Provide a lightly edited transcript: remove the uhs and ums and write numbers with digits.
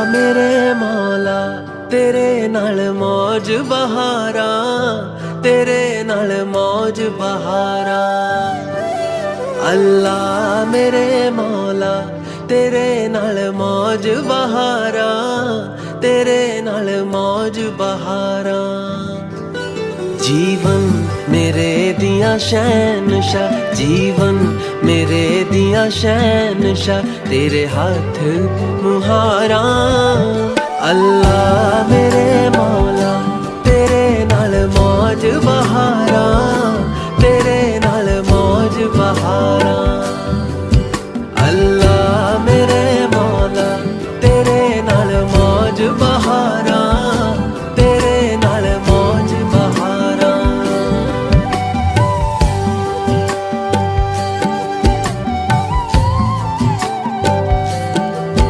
मेरे मौला तेरे नाल मौज बहारा, तेरे नाल मौज बहारा। अल्लाह मेरे मौला तेरे नाल मौज बहारा, तेरे नाल मौज बहारा। जीवन मेरे दियां शहनशाह, जीवन मेरे दियां शहनशाह, तेरे हाथ मुहारा। अल्लाह मेरे मौला